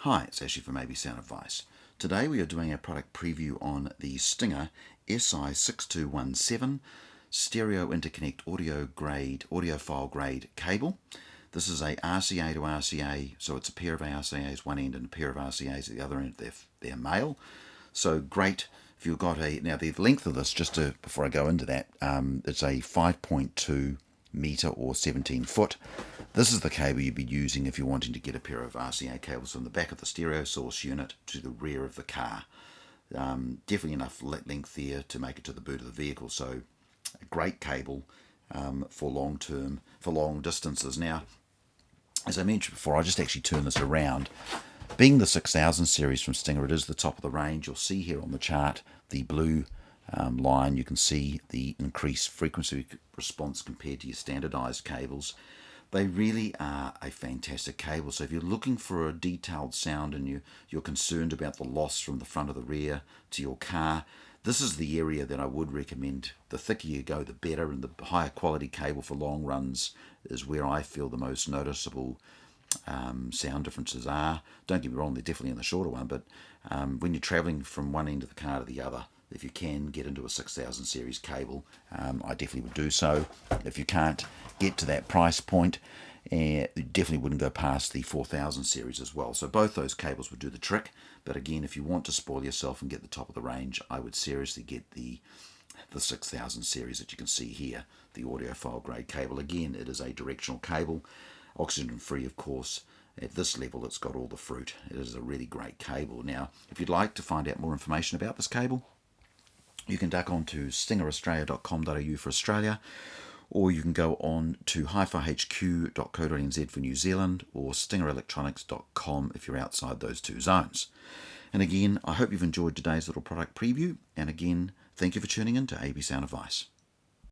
Hi, it's Ashley from AB Sound Advice. Today we are doing a product preview on the Stinger SI6217 stereo interconnect audiophile grade cable. This is a RCA to RCA, so it's a pair of RCAs one end and a pair of RCAs at the other end. They're male, so great if you've got now the length of this, before I go into that, it's a 5.2 meter or 17 foot. This is the cable you'd be using if you're wanting to get a pair of RCA cables from the back of the stereo source unit to the rear of the car. Definitely enough length there to make it to the boot of the vehicle, so a great cable for long distances. Now, as I mentioned before, I just actually turn this around. Being the 6000 series from Stinger, it is the top of the range. You'll see here on the chart the blue line. You can see the increased frequency response compared to your standardized cables. They really are a fantastic cable. So if you're looking for a detailed sound and you're concerned about the loss from the front or the rear to your car, this is the area that I would recommend. The thicker you go, the better, and the higher quality cable for long runs is where I feel the most noticeable sound differences are. Don't get me wrong, they're definitely in the shorter one, but when you're traveling from one end of the car to the other, if you can get into a 6000 series cable, I definitely would do so. If you can't get to that price point, you definitely wouldn't go past the 4000 series as well. So both those cables would do the trick. But again, if you want to spoil yourself and get the top of the range, I would seriously get the 6000 series that you can see here, the audiophile grade cable. Again, it is a directional cable, oxygen free, of course. At this level, it's got all the fruit. It is a really great cable. Now, if you'd like to find out more information about this cable, you can duck on to stingeraustralia.com.au for Australia, or you can go on to hifihq.co.nz for New Zealand, or stingerelectronics.com if you're outside those two zones. And again, I hope you've enjoyed today's little product preview, and again, thank you for tuning in to AB Sound Advice.